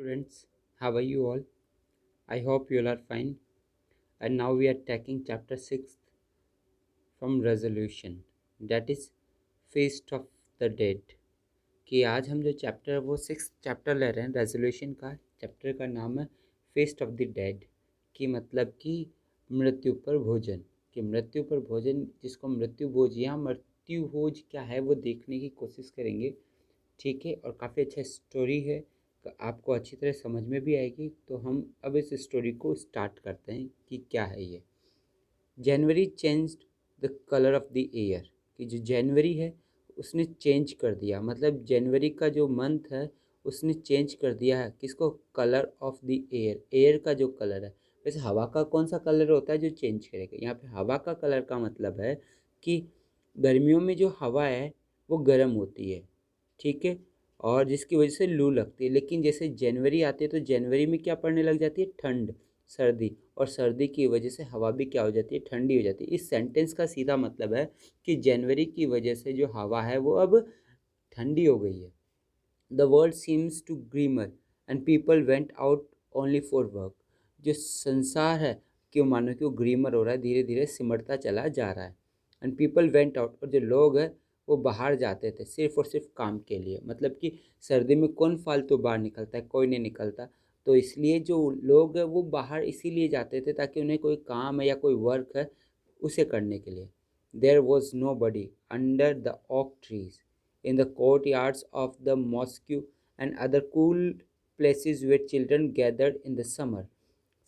students, how are you all? I hope you all are fine. And now we are taking chapter 6 from resolution, that is feast of the dead. कि आज हम जो chapter है वो 6 chapter ले रहे हैं रेजोल्यूशन का। चैप्टर का नाम है feast of the dead, कि मतलब कि मृत्यु पर भोजन। कि मृत्यु पर भोजन, जिसको मृत्यु भोज या मृत्यु भोज क्या है वो देखने की कोशिश करेंगे। ठीक है, और काफ़ी अच्छा स्टोरी है, आपको अच्छी तरह समझ में भी आएगी। तो हम अब इस स्टोरी को स्टार्ट करते हैं कि क्या है ये। January changed the colour of the air, कि जो जनवरी है उसने चेंज कर दिया, मतलब जनवरी का जो मंथ है उसने चेंज कर दिया है किसको, colour of the air. Air का जो कलर है, वैसे हवा का कौन सा कलर होता है जो चेंज करेगा। यहाँ पे हवा का कलर का मतलब है कि गर्मियों में जो हवा है वो गर्म होती है, ठीक है, और जिसकी वजह से लू लगती है। लेकिन जैसे जनवरी आती है तो जनवरी में क्या पड़ने लग जाती है, ठंड, सर्दी, और सर्दी की वजह से हवा भी क्या हो जाती है, ठंडी हो जाती है। इस सेंटेंस का सीधा मतलब है कि जनवरी की वजह से जो हवा है वो अब ठंडी हो गई है। The world seems to grimmer and people went out only for work. जो संसार है क्यों मानो कि वो ग्रीमर हो रहा है, धीरे धीरे सिमटता चला जा रहा है। एंड पीपल वेंट आउट, और जो लोग हैं वो बाहर जाते थे सिर्फ और सिर्फ काम के लिए। मतलब कि सर्दी में कौन फालतू बाहर निकलता है, कोई नहीं निकलता। तो इसलिए जो लोग हैं वो बाहर इसीलिए जाते थे ताकि उन्हें कोई काम है या कोई वर्क है उसे करने के लिए। There was nobody under the oak trees in the courtyards of the mosque and other cool places where children gathered in the summer।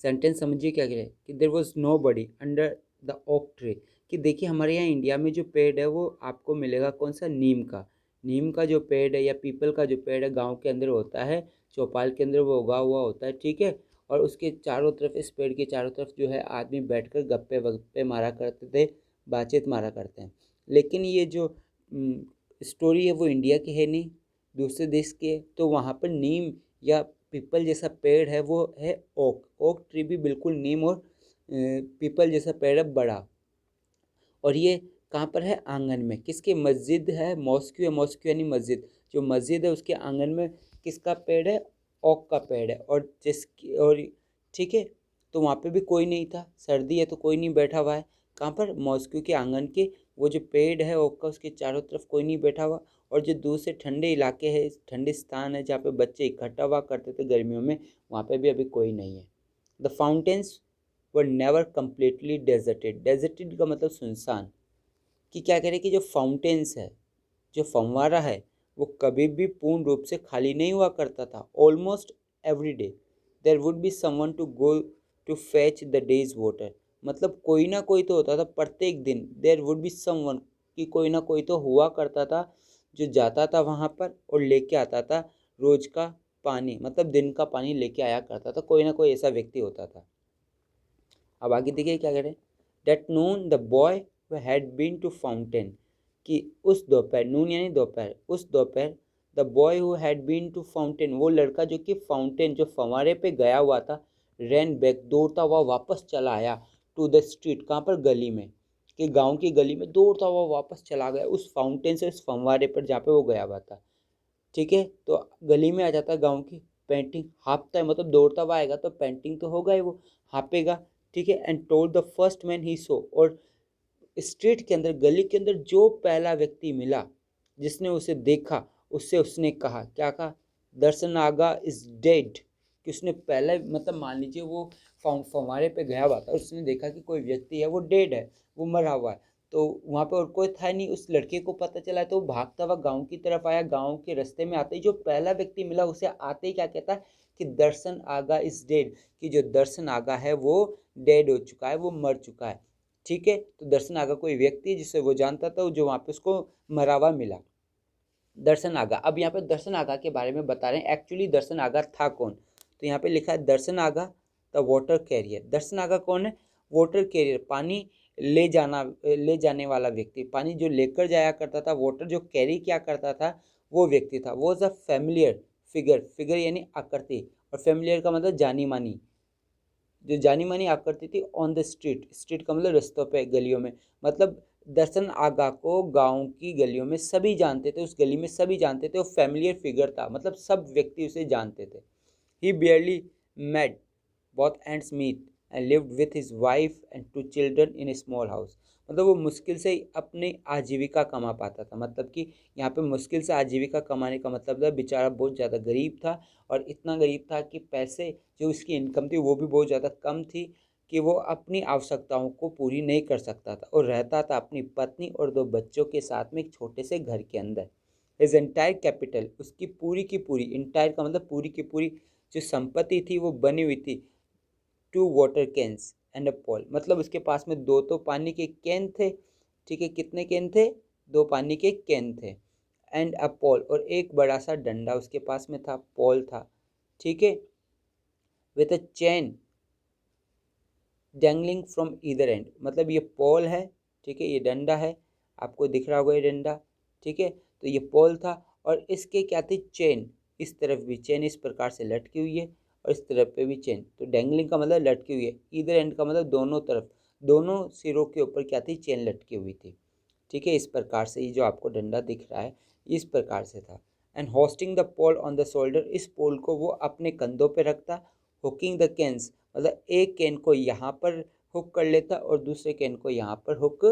Sentence समझिए क्या कह रहे हैं कि there was nobody under the oak tree. कि देखिए हमारे यहाँ इंडिया में जो पेड़ है वो आपको मिलेगा कौन सा, नीम का। नीम का जो पेड़ है या पीपल का जो पेड़ है गांव के अंदर होता है, चौपाल के अंदर वो उगा हुआ होता है, ठीक है। और उसके चारों तरफ, इस पेड़ के चारों तरफ जो है आदमी बैठकर गप्पे वप्पे मारा करते थे, बातचीत मारा करते हैं। लेकिन ये जो स्टोरी है वो इंडिया की है नहीं, दूसरे देश की है। तो वहाँ पर नीम या पीपल जैसा पेड़ है वो है ओक। ओक ट्री भी बिल्कुल नीम और पीपल जैसा पेड़ है, बड़ा। और ये कहाँ पर है, आंगन में। किसके, मस्जिद है, मॉस्क्यू है, मॉस्क्यू यानी मस्जिद। जो मस्जिद है उसके आंगन में किसका पेड़ है, ओक का पेड़ है। और जिसकी, और ठीक है, तो वहाँ पे भी कोई नहीं था, सर्दी है तो कोई नहीं बैठा हुआ है। कहाँ पर, मॉस्क्यू के आंगन के वो जो पेड़ है ओक का, उसके चारों तरफ कोई नहीं बैठा हुआ। और जो दूसरे ठंडे इलाके हैं, ठंडे स्थान है जहाँ पे बच्चे इकट्ठा हुआ करते थे गर्मियों में, वहाँ पे भी अभी कोई नहीं है। The fountains were never completely deserted. Deserted का मतलब सुनसान। कि क्या कह रहे हैं कि जो फाउंटेन्स है, जो फंवारा है, वो कभी भी पूर्ण रूप से खाली नहीं हुआ करता था। Almost every day there would be someone to go to fetch the day's water. मतलब कोई ना कोई तो होता था प्रत्येक दिन, देर वुड बी समवन, कि कोई ना कोई तो हुआ करता था जो जाता था वहाँ पर और लेके आता था रोज का पानी, मतलब दिन का पानी लेके आया करता था। कोई ना कोई ऐसा व्यक्ति होता था। अब आगे देखिए क्या करें। That noon the boy had been to fountain. कि उस दोपहर, नून यानी दोपहर, उस दोपहर the boy who had been to fountain, वो लड़का जो कि फाउंटेन, जो फंवारे पे गया हुआ था, रैन बैक, दौड़ता हुआ वापस चला आया टू द स्ट्रीट, कहाँ पर, गली में। कि गांव की गली में दौड़ता हुआ वापस चला गया उस फाउंटेन से, उस फंवारे पर जहाँ पे वो गया हुआ था, ठीक है। तो गली में आ जाता है गांव की, पेंटिंग हाँपता है, मतलब दौड़ता हुआ आएगा तो पेंटिंग तो होगा ही, वो हाँपेगा, ठीक है। And told the first man he so, और स्ट्रीट के अंदर, गली के अंदर जो पहला व्यक्ति मिला जिसने उसे देखा, उससे उसने कहा, क्या कहा, दर्शन आगा इज डेड। कि उसने पहले, मतलब मान लीजिए वो फंवारे पे गया हुआ था, उसने देखा कि कोई व्यक्ति है वो डेड है, वो मरा हुआ है। तो वहाँ पे और कोई था नहीं, उस लड़के को पता चला तो वो भागता हुआ गांव की तरफ आया। गांव के रास्ते में आते ही जो पहला व्यक्ति मिला उसे आते ही क्या कहता है कि दर्शन आगा इज डेड। कि जो दर्शन आगा है वो डेड हो चुका है, वो मर चुका है, ठीक है। तो दर्शन आगा कोई व्यक्ति है जिसे वो जानता था, जो वहाँ पे उसको मरा हुआ मिला, दर्शन आगा। अब यहाँ पे दर्शन आगा के बारे में बता रहे हैं, एक्चुअली दर्शन आगा था कौन। तो यहाँ पे लिखा है दर्शन आगा द वाटर कैरियर। दर्शन आगा कौन है, वाटर कैरियर, पानी ले जाने वाला व्यक्ति, पानी जो लेकर जाया करता था, वाटर जो कैरी किया करता था, वो व्यक्ति था। वो अ फैमिलियर फिगर, फिगर यानी आकृति, और फैमिलियर का मतलब जानी मानी, जो जानी मानी आकृति थी। ऑन द स्ट्रीट, स्ट्रीट का मतलब रस्तों पे, गलियों में। मतलब दर्शन आगा को गांव की गलियों में सभी जानते थे, उस गली में सभी जानते थे, वो फैमिलियर फिगर था, मतलब सब व्यक्ति उसे जानते थे। He barely met both ends meet and lived with his wife and 2 children in a small house. मतलब वो मुश्किल से अपनी आजीविका कमा पाता था। मतलब कि यहाँ पे मुश्किल से आजीविका कमाने का मतलब था बेचारा बहुत ज़्यादा गरीब था, और इतना गरीब था कि पैसे जो उसकी इनकम थी वो भी बहुत ज़्यादा कम थी कि वो अपनी आवश्यकताओं को पूरी नहीं कर सकता था, और रहता था अपनी पत्नी और 2 बच्चों के साथ में एक छोटे से घर के अंदर। हिज एंटायर कैपिटल, उसकी पूरी की पूरी, इंटायर का मतलब पूरी की पूरी जो संपत्ति थी वो बनी हुई थी 2 water cans and a pole. मतलब उसके पास में 2 तो पानी के कैन थे, ठीक है, कितने कैन थे? 2 पानी के कैन थे, एंड अ पॉल, और एक बड़ा सा डंडा उसके पास में था, पॉल था, ठीक है, with a chain dangling from either and. मतलब ये पॉल है, ठीक है, ये डंडा है, आपको दिख रहा होगा ये डंडा, ठीक है, तो ये पॉल था, और इसके क्या थी? चेन। इस तरफ भी चेन इस प्रकार से लटकी हुई है, और इस तरफ पे भी चेन। तो डैंगलिंग का मतलब लटकी हुई है, ईदर एंड का मतलब दोनों तरफ, दोनों सिरों के ऊपर क्या थी? चेन लटकी हुई थी, ठीक है। इस प्रकार से ये जो आपको डंडा दिख रहा है इस प्रकार से था। And hoisting the pole on the shoulder, इस पोल को वो अपने कंधों पे रखता। हुकिंग द कैंस, मतलब एक कैन को यहाँ पर हुक कर लेता और दूसरे कैन को यहाँ पर हुक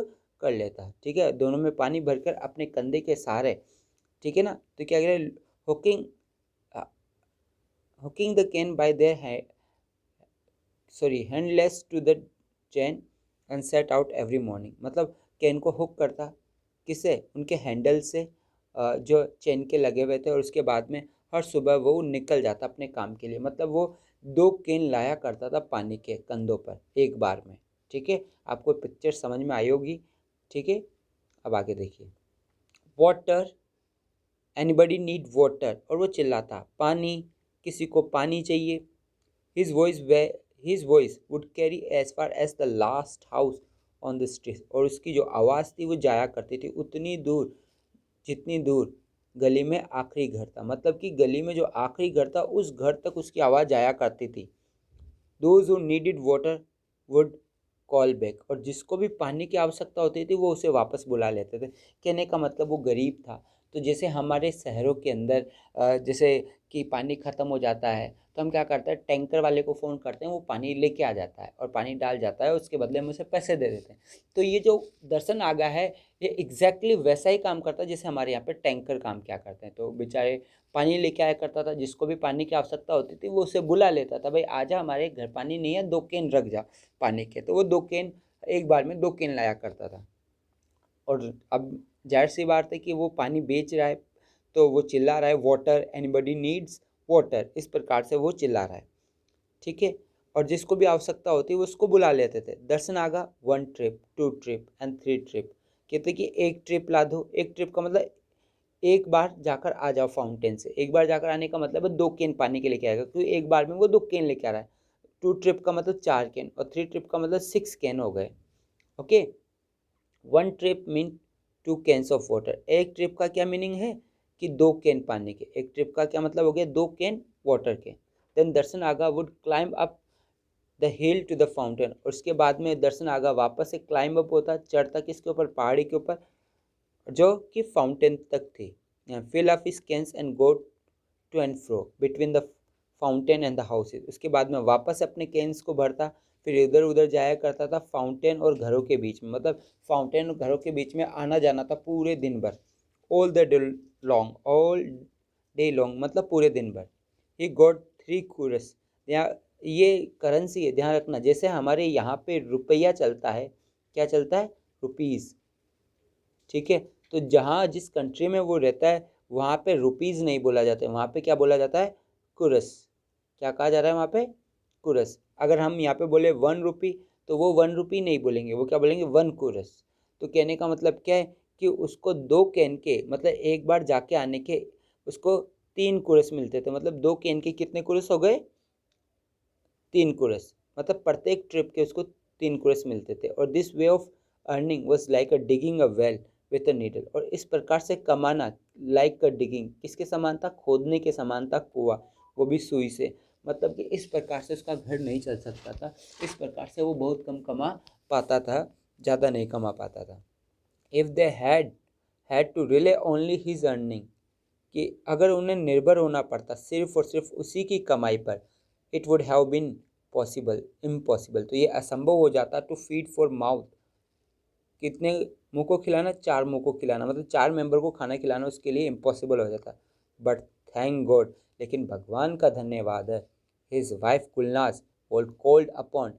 कर लेता, ठीक है, दोनों में पानी भरकर अपने कंधे के सहारे, ठीक है ना। तो क्या करें? Hooking hooking the can by their handles to the chain and set out every morning. मतलब कैन को हुक करता, किससे? उनके हैंडल से, जो चेन के लगे हुए थे, और उसके बाद में हर सुबह वो निकल जाता अपने काम के लिए। मतलब वो 2 कैन लाया करता था पानी के कंधों पर एक बार में, ठीक है। आपको पिक्चर समझ में आई होगी, ठीक है। अब आगे देखिए, वाटर, एनीबडी नीड वाटर, और वो चिल्लाता पानी, किसी को पानी चाहिए। His voice his voice would carry as far as the last house on the street, और उसकी जो आवाज़ थी वो जाया करती थी उतनी दूर जितनी दूर गली में आखिरी घर था। मतलब कि गली में जो आखिरी घर था उस घर तक उसकी आवाज़ जाया करती थी। Those who needed water would call back, और जिसको भी पानी की आवश्यकता होती थी वो उसे वापस बुला लेते थे। कहने का मतलब वो गरीब था। तो जैसे हमारे शहरों के अंदर जैसे कि पानी ख़त्म हो जाता है तो हम क्या करते हैं? टैंकर वाले को फ़ोन करते हैं, वो पानी लेके आ जाता है और पानी डाल जाता है, उसके बदले में उसे पैसे दे देते हैं। तो ये जो दर्शन आगा है ये एग्जैक्टली वैसा ही काम करता है जैसे हमारे यहाँ पे टैंकर काम क्या करते हैं। तो बेचारे पानी लेके आया करता था, जिसको भी पानी की आवश्यकता होती थी वो उसे बुला लेता था, भाई आजा हमारे घर पानी नहीं है, 2 कैन रख जा पानी के। तो वो 2 कैन, एक बार में 2 कैन लाया करता था। और अब जाहिर सी बात है कि वो पानी बेच रहा है तो वो चिल्ला रहा है वाटर, एनीबडी नीड्स वाटर, इस प्रकार से वो चिल्ला रहा है, ठीक है। और जिसको भी आवश्यकता होती है वो उसको बुला लेते थे। दर्शन आगा 1 ट्रिप, 2 ट्रिप एंड 3 ट्रिप, कहते कि एक ट्रिप ला दो। एक ट्रिप का मतलब एक बार जाकर आ जाओ फाउंटेन से। एक बार जाकर आने का मतलब है 2 कैन पानी के लेके आएगा, क्योंकि एक बार में वो 2 कैन लेके आ रहा है। 2 ट्रिप का मतलब 4 कैन, और 3 ट्रिप का मतलब 6 कैन हो गए, okay. 1 trip mean 2 cans of water. एक ट्रिप का क्या मीनिंग है? कि 2 कैन पानी के। एक ट्रिप का क्या मतलब हो गया? 2 कैन वाटर के। Then Darshan Aga would climb up the hill to the fountain, और उसके बाद में दर्शन आगा वापस से क्लाइंब अप होता, चढ़ता किसके ऊपर? पहाड़ी के ऊपर, जो कि फाउंटेन तक थी। Fill up his cans and go to and fro between the fountain and the houses. उसके बाद में वापस अपने कैंस को भरता, फिर इधर उधर जाया करता था फाउंटेन और घरों के बीच में। मतलब फाउंटेन और घरों के बीच में आना जाना था पूरे दिन भर। All the day long, all day long मतलब पूरे दिन भर। ही गॉट 3 कुरस, यहाँ ये करेंसी है, ध्यान रखना। जैसे हमारे यहाँ पे रुपया चलता है, क्या चलता है? रुपीज़, ठीक है। तो जहाँ जिस कंट्री में वो रहता है वहाँ पे रुपीज़ नहीं बोला जाता है, वहाँ पे क्या बोला जाता है? कुरस। क्या कहा जा रहा है वहाँ पे? कुरस। अगर हम यहाँ पे बोले 1 रुपी तो वो 1 रुपी नहीं बोलेंगे, वो क्या बोलेंगे? 1 कुरस। तो कहने का मतलब क्या है कि उसको 2 कैन के मतलब एक बार जाके आने के उसको 3 कुरस मिलते थे। मतलब 2 कैन के कितने कुरस हो गए? 3 कुरस। मतलब प्रत्येक ट्रिप के उसको 3 कुरस मिलते थे। और this way of earning was like a digging a well with a needle, और इस प्रकार से कमाना लाइक अ डिगिंग किसके समान था? खोदने के समान था कुआं, वो भी सुई से। मतलब कि इस प्रकार से उसका घर नहीं चल सकता था, इस प्रकार से वो बहुत कम कमा पाता था, ज़्यादा नहीं कमा पाता था। If they had to rely only his earning, कि अगर उन्हें निर्भर होना पड़ता सिर्फ और सिर्फ उसी की कमाई पर, it would have been possible impossible, तो ये असंभव हो जाता टू फीड फॉर माउथ, कितने मुंह को खिलाना, 4 मुंह को खिलाना, मतलब 4 मेंबर को खाना खिलाना उसके लिए इम्पॉसिबल हो जाता। बट थैंक गॉड, लेकिन भगवान का धन्यवाद है, his wife Gulnaz was called upon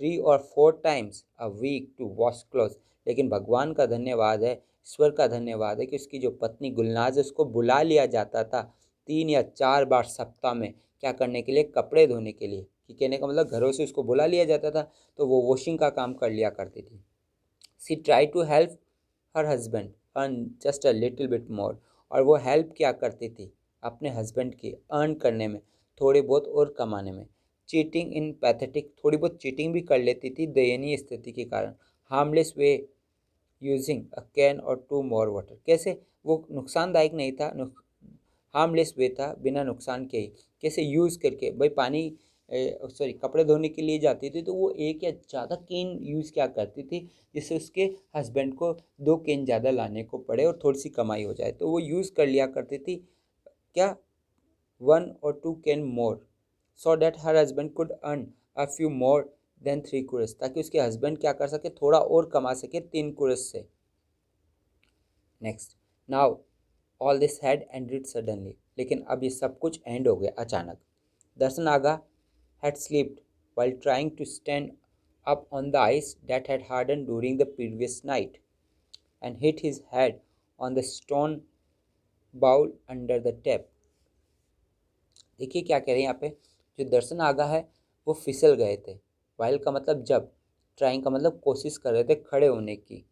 3 or 4 times a week to wash cloth, लेकिन भगवान का धन्यवाद है, ईश्वर का धन्यवाद है कि उसकी जो पत्नी गुलनाज है उसको बुला लिया जाता था 3 या 4 बार सप्ताह में, क्या करने के लिए, कपड़े धोने के लिए, कि कहने का मतलब घरों से उसको बुला लिया जाता था तो वो वॉशिंग का काम कर लिया करती थी। She try to help her husband earn just a little bit more, और वो हेल्प क्या करती थी अपने हस्बैंड की अर्न करने में, थोड़े बहुत और कमाने में। चीटिंग इन पैथेटिक, थोड़ी बहुत चीटिंग भी कर लेती थी दयनीय स्थिति के कारण। Harmless way using a can और 2 more वाटर, कैसे वो नुकसानदायक नहीं था, हार्मलेस वे था, बिना नुकसान के ही, कैसे यूज़ करके भाई पानी सॉरी कपड़े धोने के लिए जाती थी तो वो एक या ज़्यादा केन यूज़ क्या करती थी जिससे उसके हस्बैंड को 2 केन ज़्यादा लाने को पड़े और थोड़ी सी कमाई हो जाए, तो वो यूज़ कर लिया करती थी क्या, 1 or 2 can more, so that her husband could earn a few more than 3 kurus, ताकि उसके हस्बैंड क्या कर सके, थोड़ा और कमा सके 3 कुरस से। Next, now all this had ended suddenly, लेकिन अब ये सब कुछ एंड हो गया अचानक। दर्शन आगा had slipped while trying to stand up on the ice that had hardened during the previous night and hit his head on the stone bowl under the tap। देखिए क्या कह रहे हैं यहाँ पे, जो दर्शन आगा है वो फिसल गए थे, वाइल का मतलब जब, ट्राइंग का मतलब कोशिश कर रहे थे खड़े होने की,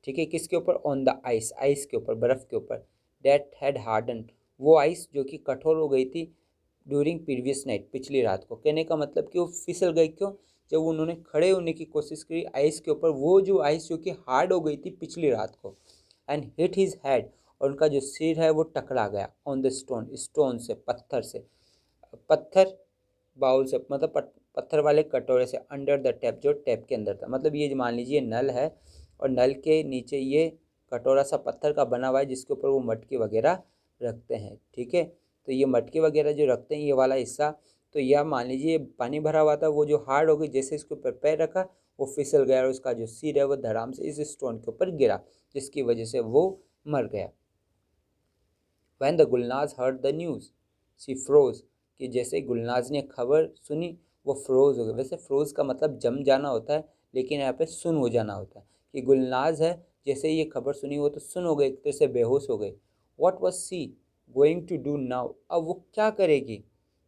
ठीक है, किसके ऊपर, ऑन द आइस, आइस के ऊपर, बर्फ़ के ऊपर, डेट हैड हार्डन, वो आइस जो कि कठोर हो गई थी ड्यूरिंग प्रीवियस नाइट, पिछली रात को, कहने का मतलब कि वो फिसल गई क्यों, जब उन्होंने खड़े होने की कोशिश करी आइस के ऊपर, वो जो आइस जो कि हार्ड हो गई थी पिछली रात को, एंड हिट हिज हेड, और उनका जो सिर है वो टकरा गया ऑन द स्टोन, स्टोन से, पत्थर से, पत्थर बाउल से मतलब पत्थर वाले कटोरे से, अंडर द टैप जो टैप के अंदर था, मतलब ये मान लीजिए नल है और नल के नीचे ये कटोरा सा पत्थर का बना हुआ है जिसके ऊपर वो मटके वगैरह रखते हैं, ठीक है, तो ये मटके वगैरह जो रखते हैं ये वाला हिस्सा, तो यह मान लीजिए पानी भरा हुआ था, वो जो हार्ड हो गई, जैसे इसके ऊपर पैर रखा वो फिसल गया और उसका जो सिर है वो धड़ाम से इस स्टोन के ऊपर गिरा, जिसकी वजह से वो मर गया। When the Gulnaz heard the news she froze, कि जैसे गुलनाज ने खबर सुनी वो फ्रोज हो गए, वैसे फ्रोज का मतलब जम जाना होता है लेकिन यहाँ पे सुन हो जाना होता है, कि गुलनाज है जैसे ये खबर सुनी वो तो सुन हो गई, एक तरह से बेहोश हो गई। What was she going to do now, अब वो क्या करेगी।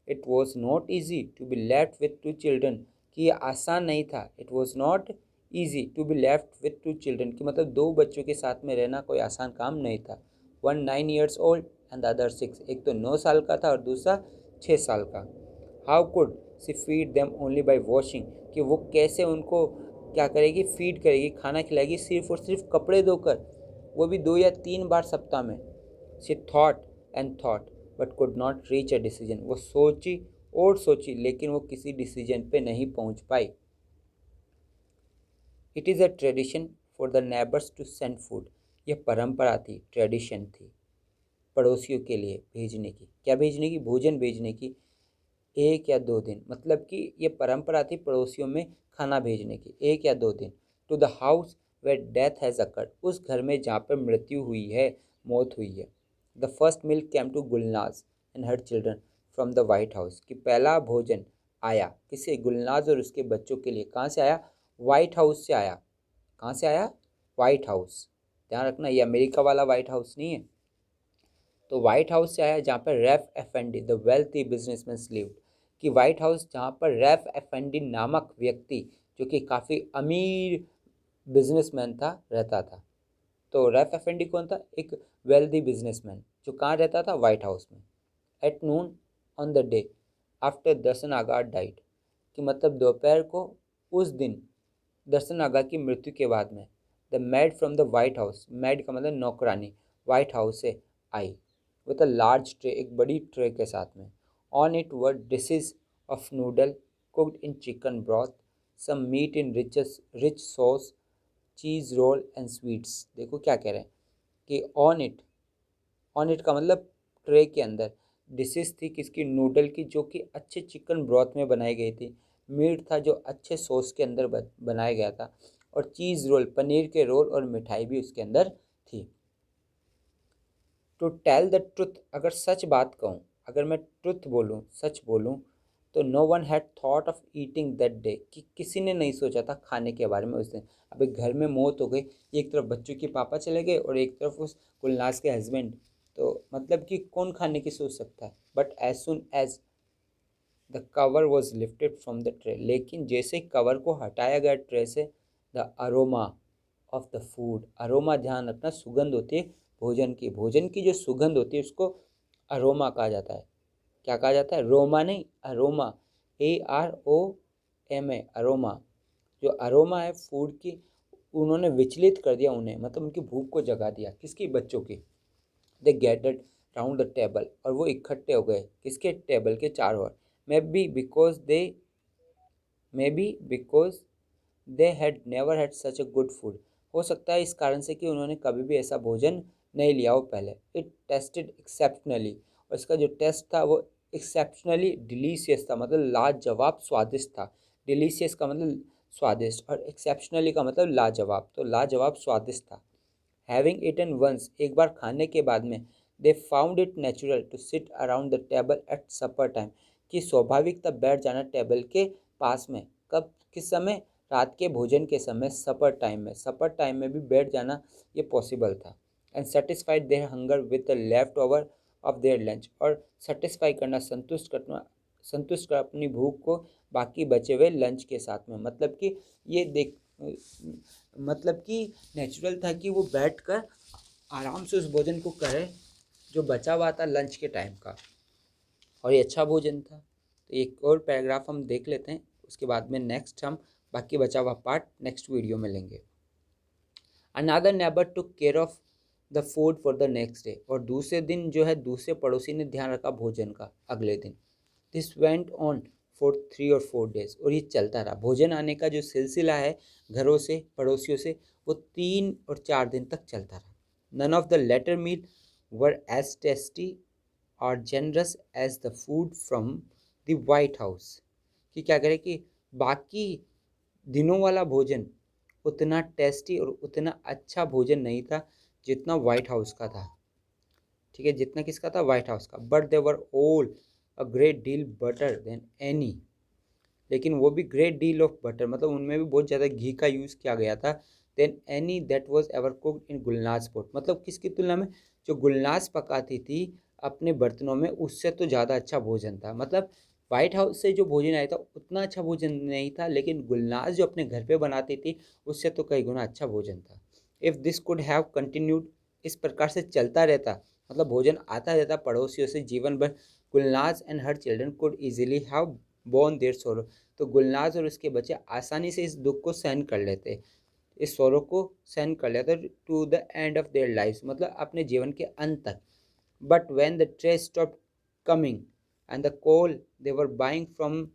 It was not easy to be left with 2 children, कि ये आसान नहीं था, it was not easy to be left with 2 children, कि मतलब 2 बच्चों के साथ में रहना कोई आसान काम नहीं था। 1 9 years old and the other 6, एक तो 9 साल का था और दूसरा 6 साल का। How could see feed them only by washing, कि वो कैसे उनको क्या करेगी, फीड करेगी, खाना खिलाएगी सिर्फ और सिर्फ कपड़े धोकर, वो भी 2 या 3 बार सप्ताह में। She thought and thought but could not reach a decision, वो सोची और सोची लेकिन वो किसी डिसीजन पे नहीं पहुंच पाई। It is a tradition for the neighbours to send food, यह परंपरा थी, ट्रेडिशन थी पड़ोसियों के लिए भेजने की, क्या भेजने की, भोजन भेजने की, 1 या 2 दिन, मतलब कि ये परंपरा थी पड़ोसियों में खाना भेजने की 1 या 2 दिन। To the house where death has occurred, उस घर में जहाँ पर मृत्यु हुई है, मौत हुई है। The first meal came to Gulnaz and her children from the white house, कि पहला भोजन आया किसे, गुलनाज और उसके बच्चों के लिए, कहाँ से आया, वाइट हाउस से आया। कहाँ से आया, वाइट हाउस, ध्यान रखना ये अमेरिका वाला वाइट हाउस नहीं है। तो वाइट हाउस से आया जहाँ पर रैफ एफेंडी द वेल्थी बिजनेसमैन लिव्ड, कि वाइट हाउस जहाँ पर रैफ एफेंडी नामक व्यक्ति जो कि काफ़ी अमीर बिजनेसमैन था रहता था। तो रैफ एफेंडी कौन था, एक वेल्दी बिजनेसमैन जो कहाँ रहता था, वाइट हाउस में। At noon on the day after Darshan Aga died, कि मतलब दोपहर को उस दिन दर्शन आगा की मृत्यु के बाद में, the maid from the white house, maid का मतलब नौकरानी, वाइट हाउस से आई विद अ लार्ज ट्रे, एक बड़ी ट्रे के साथ में। On it were dishes of noodle cooked in chicken broth, some meat in rich sauce, cheese roll and sweets. देखो क्या कह रहे हैं कि ऑन इट का मतलब ट्रे के अंदर डिशेस थी किसकी, नूडल की, जो कि अच्छे चिकन ब्रॉथ में बनाई गई थी। मीट था जो अच्छे सॉस के अंदर बनाया गया था। और चीज़ रोल, पनीर के रोल और मिठाई भी उसके अंदर थी। टू टेल द ट्रुथ, अगर सच बात कहूँ, अगर मैं ट्रुथ बोलूँ, सच बोलूँ, तो no one had thought of eating that day, कि किसी ने नहीं सोचा था खाने के बारे में उस दिन। अभी घर में मौत हो गई, एक तरफ बच्चों के पापा चले गए और एक तरफ उस गुलनाज के हस्बैंड, तो मतलब कि कौन खाने की सोच सकता है। But as soon as the cover was lifted from the tray, लेकिन जैसे कवर को हटाया गया ट्रे से, the aroma of the food, aroma ध्यान रखना, सुगंध होती है भोजन की, भोजन की जो सुगंध होती है उसको अरोमा कहा जाता है। क्या कहा जाता है, रोमा नहीं, अरोमा, AROMA, अरोमा। जो अरोमा है फूड की, उन्होंने विचलित कर दिया उन्हें, मतलब उनकी भूख को जगा दिया, किसकी, बच्चों की। They gathered round the table, और वो इकट्ठे हो गए किसके, टेबल के चारों ओर। Maybe because they maybe because they had never had such a good food, हो सकता है इस कारण से कि उन्होंने कभी भी ऐसा भोजन नहीं लिया हो पहले। इट टेस्टेड एक्सेप्शनली, और इसका जो टेस्ट था वो एक्सेप्शनली डिलीशियस था, मतलब लाजवाब स्वादिष्ट था। डिलीशियस का मतलब स्वादिष्ट, और एक्सेप्शनली का मतलब लाजवाब, तो लाजवाब स्वादिष्ट था। हैविंग इटन वंस, एक बार खाने के बाद में, they found it natural to sit around the table at supper time, कि स्वाभाविक था बैठ जाना टेबल के पास में, कब, किस समय, रात के भोजन के समय, सपर टाइम में, सपर टाइम में भी बैठ जाना ये पॉसिबल था। And satisfied their hunger with the leftover of their lunch, और सेटिस्फाई करना, संतुष्ट कर अपनी भूख को बाकी बचे हुए लंच के साथ में, मतलब कि ये देख, मतलब कि नेचुरल था कि वो बैठकर आराम से उस भोजन को करे जो बचा हुआ था लंच के टाइम का, और ये अच्छा भोजन था। तो एक और पैराग्राफ हम देख लेते हैं, उसके बाद में नेक्स्ट हम बाकी बचा हुआ पार्ट नेक्स्ट वीडियो में लेंगे। Another neighbour took care of the food for the next day, और दूसरे दिन जो है दूसरे पड़ोसी ने ध्यान रखा भोजन का अगले दिन। दिस वेंट ऑन फॉर 3 और 4 days, और ये चलता रहा, भोजन आने का जो सिलसिला है घरों से, पड़ोसियों से, वो 3 और 4 दिन तक चलता रहा। None of the later meal were as tasty और generous as the food from the white house, कि क्या करें कि बाकी दिनों वाला भोजन उतना टेस्टी और उतना अच्छा भोजन नहीं था जितना वाइट हाउस का था। ठीक है, जितना किसका था, वाइट हाउस का। But they were all a great deal better than any, लेकिन वो भी ग्रेट डील ऑफ बटर, मतलब उनमें भी बहुत ज़्यादा घी का यूज़ किया गया था। Than any that was ever cooked in Gulnaz pot, मतलब किसकी तुलना में, जो गुलनाज पकाती थी अपने बर्तनों में, उससे तो ज़्यादा अच्छा भोजन था। मतलब वाइट हाउस से जो भोजन आया था उतना अच्छा भोजन नहीं था, लेकिन गुलनाज जो अपने घर पे बनाती थी उससे तो कई गुना अच्छा भोजन था। If this could have continued, इस प्रकार से चलता रहता, मतलब भोजन आता रहता पड़ोसियों से जीवन भर, Gulnaz and her children could easily have borne their sorrow, तो गुलनाज और उसके बच्चे आसानी से इस दुख को सहन कर लेते, इस सोरो को सहन कर लेते to the end of their life, मतलब अपने जीवन के अंत तक। But when the tray stop coming and the coal they were buying from,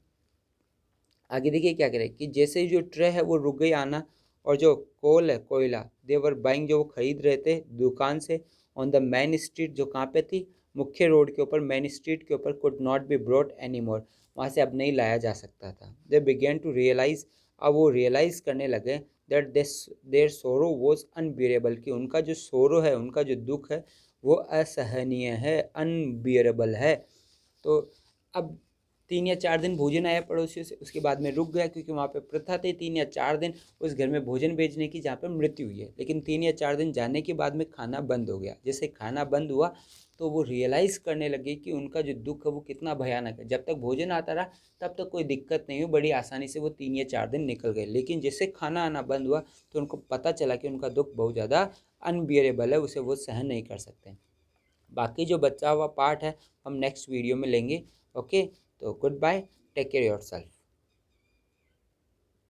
आगे देखिए क्या करें कि जैसे ही जो ट्रे है वो रुक गई आना, और जो कोल है, कोयला, देवर बाइंग, जो वो खरीद रहे थे दुकान से, ऑन द मेन स्ट्रीट, जो कहाँ पे थी, मुख्य रोड के ऊपर, मेन स्ट्रीट के ऊपर, could not be brought any more, वहाँ से अब नहीं लाया जा सकता था। दे बिगेन टू रियलाइज, अब वो रियलाइज़ करने लगे दैट देयर सोरो वॉज अनबियरेबल, कि उनका जो सोरो है, उनका जो दुख है वो असहनीय है, अनबियरेबल है। तो अब 3 या 4 दिन भोजन आया पड़ोसियों से, उसके बाद में रुक गया, क्योंकि वहाँ पे प्रथा थी 3 या 4 दिन उस घर में भोजन भेजने की जहाँ पे मृत्यु हुई है। लेकिन 3 या 4 दिन जाने के बाद में खाना बंद हो गया। जैसे खाना बंद हुआ तो वो रियलाइज़ करने लगे कि उनका जो दुख है वो कितना भयानक है। जब तक भोजन आता रहा तब तक कोई दिक्कत नहीं हुई, बड़ी आसानी से वो 3 या 4 दिन निकल गए। लेकिन जैसे खाना आना बंद हुआ तो उनको पता चला कि उनका दुख बहुत ज़्यादा अनबियरेबल है, उसे वो सहन नहीं कर सकते। बाकी जो बचा हुआ पार्ट है हम नेक्स्ट वीडियो में लेंगे। ओके, तो goodbye, take care yourself.